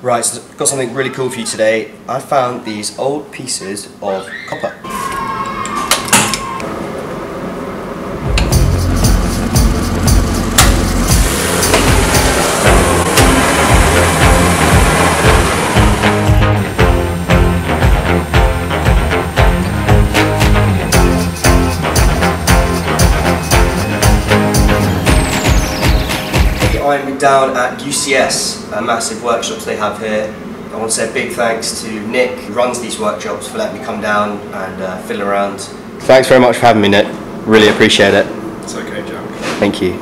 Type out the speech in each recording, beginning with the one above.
Right, so I've got something really cool for you today. I found these old pieces of copper. I'm down at UCS, massive workshops they have here. I want to say a big thanks to Nick, who runs these workshops, for letting me come down and fiddle around. Thanks very much for having me, Nick. Really appreciate it. It's okay, Jack. Thank you.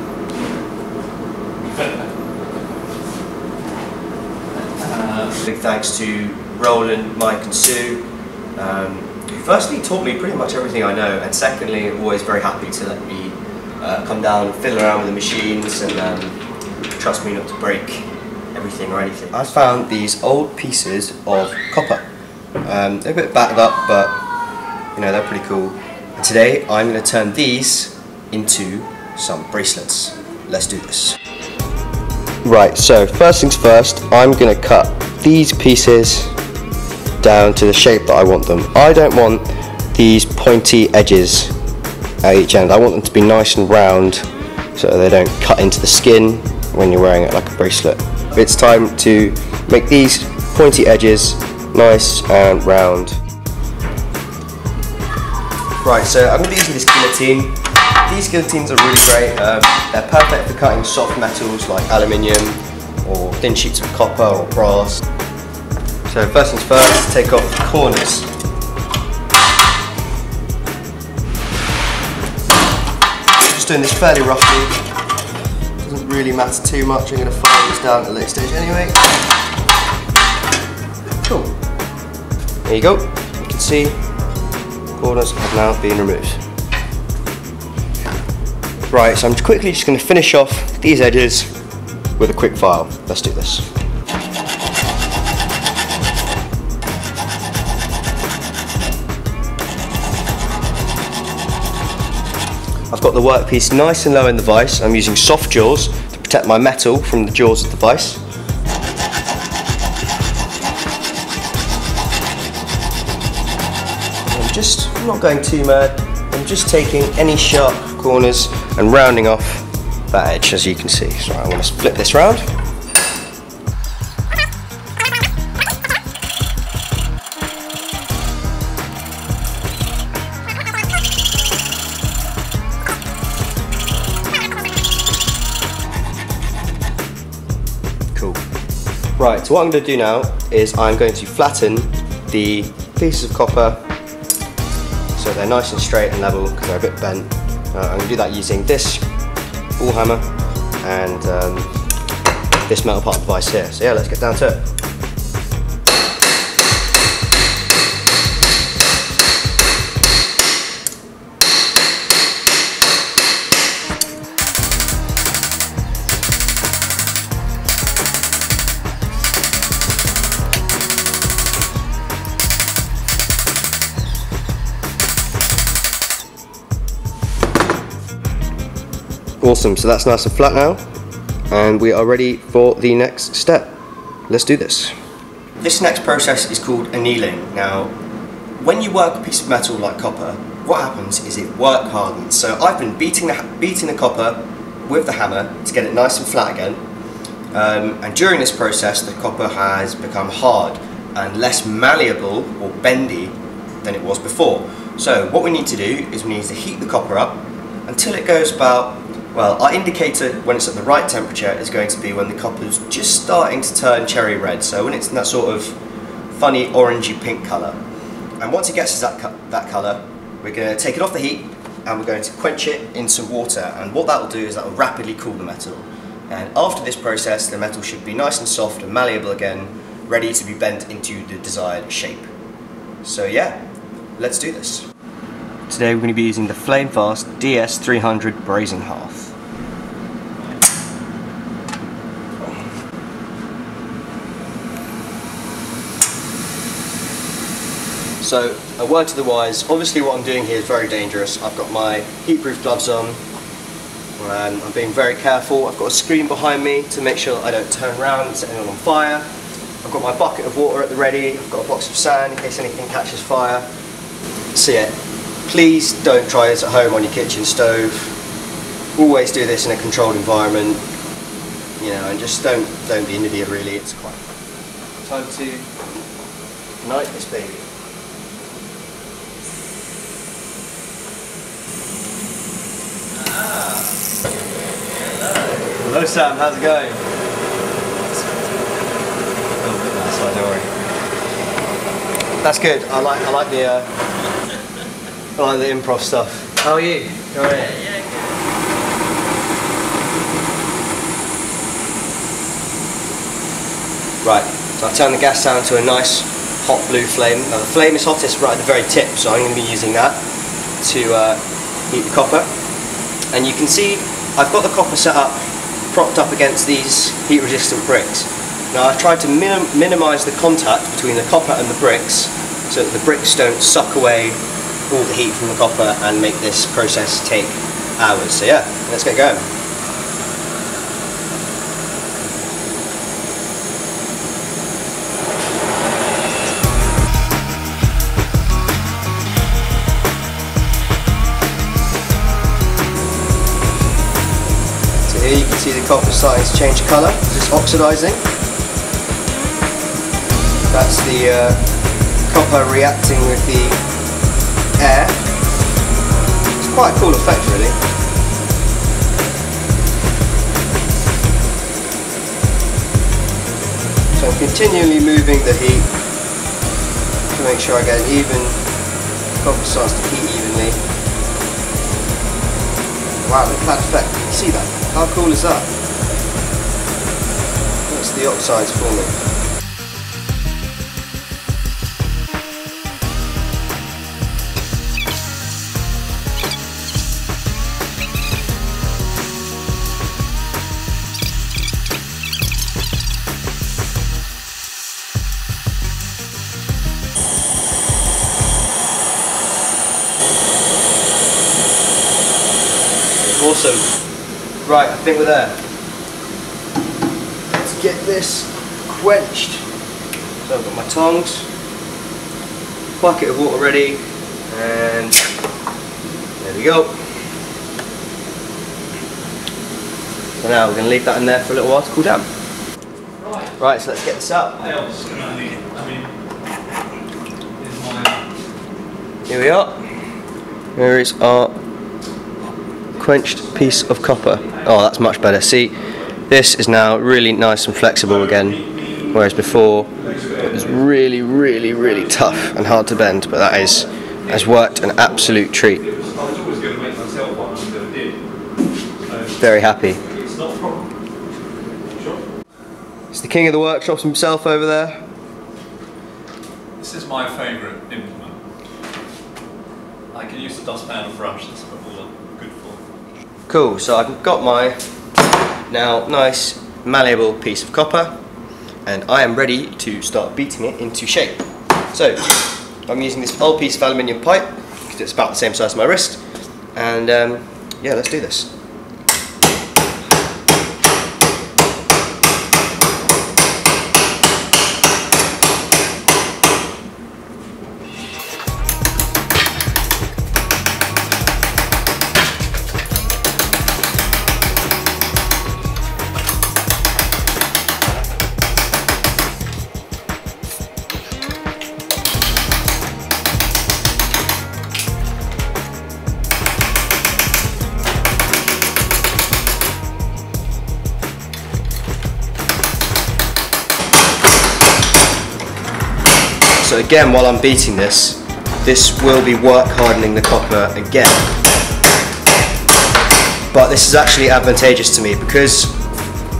Big thanks to Roland, Mike and Sue, who firstly taught me pretty much everything I know, and secondly always very happy to let me come down and fiddle around with the machines and trust me not to break everything or anything. I found these old pieces of copper. They're a bit battered up, but you know, they're pretty cool. And today I'm going to turn these into some bracelets. Let's do this. Right, so first things first, I'm going to cut these pieces down to the shape that I want them. I don't want these pointy edges at each end. I want them to be nice and round so they don't cut into the skin when you're wearing it like a bracelet. It's time to make these pointy edges nice and round. Right, so I'm going to be using this guillotine. These guillotines are really great. They're perfect for cutting soft metals like aluminium or thin sheets of copper or brass. So first things first, take off the corners. Just doing this fairly roughly. Doesn't really matter too much. I'm going to file this down at the later stage anyway. Cool. There you go. You can see corners have now been removed. Right, so I'm quickly just going to finish off these edges with a quick file. Let's do this. I've got the workpiece nice and low in the vise. I'm using soft jaws to protect my metal from the jaws of the vise. I'm not going too mad. I'm just taking any sharp corners and rounding off that edge, as you can see. So I'm going to flip this round. Cool. Right, so what I'm going to do now is I'm going to flatten the pieces of copper so they're nice and straight and level because they're a bit bent. I'm going to do that using this ball hammer and this metal part of the vise here. So yeah, let's get down to it. Awesome, so that's nice and flat now, and we are ready for the next step. Let's do this. This next process is called annealing. Now, when you work a piece of metal like copper, what happens is it work hardens. So I've been beating the copper with the hammer to get it nice and flat again, and during this process the copper has become hard and less malleable or bendy than it was before. So what we need to do is we need to heat the copper up until it goes about, well, our indicator when it's at the right temperature is going to be when the copper's just starting to turn cherry red, so when it's in that sort of funny orangey pink colour. And once it gets to that colour, we're going to take it off the heat and we're going to quench it in some water, and what that will do is that will rapidly cool the metal. And after this process the metal should be nice and soft and malleable again, ready to be bent into the desired shape. So yeah, let's do this. Today we're going to be using the Flame Fast DS300 Brazen Hearth. So, a word to the wise, obviously what I'm doing here is very dangerous. I've got my heat-proof gloves on, and I'm being very careful. I've got a screen behind me to make sure that I don't turn around and set anyone on fire. I've got my bucket of water at the ready, I've got a box of sand in case anything catches fire. So yeah, please don't try this at home on your kitchen stove. Always do this in a controlled environment, you know, and just don't be an idiot really. It's quite time to ignite this baby. Hello Sam, how's it going? That's fine, don't worry. That's good. I like the improv stuff. How are you? You alright? Yeah, good. Right, so I've turned the gas down to a nice hot blue flame. Now the flame is hottest right at the very tip, so I'm going to be using that to heat the copper. And you can see I've got the copper set up, propped up against these heat resistant bricks. Now I've tried to minimise the contact between the copper and the bricks so that the bricks don't suck away all the heat from the copper and make this process take hours. So yeah, let's get going. Here you can see the copper starting to change colour, it's oxidising. That's the copper reacting with the air. It's quite a cool effect really. So I'm continually moving the heat to make sure I get an even, copper starts to heat evenly. Wow, look at that effect, can you see that? How cool is that? That's the oxides forming. Awesome. Right, I think we're there. Let's get this quenched. So I've got my tongs, bucket of water ready, and there we go. So now we're going to leave that in there for a little while to cool down. Right, so let's get this up. Here we are. Here is our quenched piece of copper. Oh, that's much better. See, this is now really nice and flexible again, whereas before it was really, really, really tough and hard to bend, but that has worked an absolute treat. Very happy. It's the king of the workshops himself over there. This is my favourite implement. I can use the dustpan and brush, that's what we're good for. Cool, so I've got my now nice malleable piece of copper and I am ready to start beating it into shape. So I'm using this old piece of aluminium pipe because it's about the same size as my wrist, and yeah, let's do this. So again, while I'm beating this will be work hardening the copper again. But this is actually advantageous to me because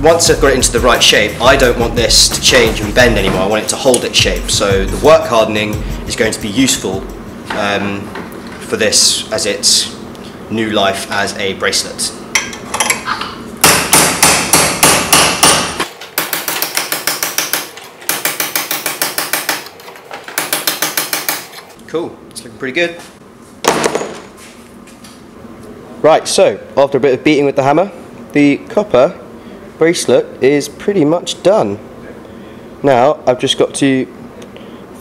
once I've got it into the right shape, I don't want this to change and bend anymore. I want it to hold its shape. So the work hardening is going to be useful for this as its new life as a bracelet. Cool, it's looking pretty good. Right, so after a bit of beating with the hammer, the copper bracelet is pretty much done. Now I've just got to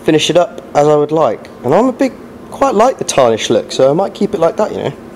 finish it up as I would like, and quite like the tarnished look, so I might keep it like that, you know.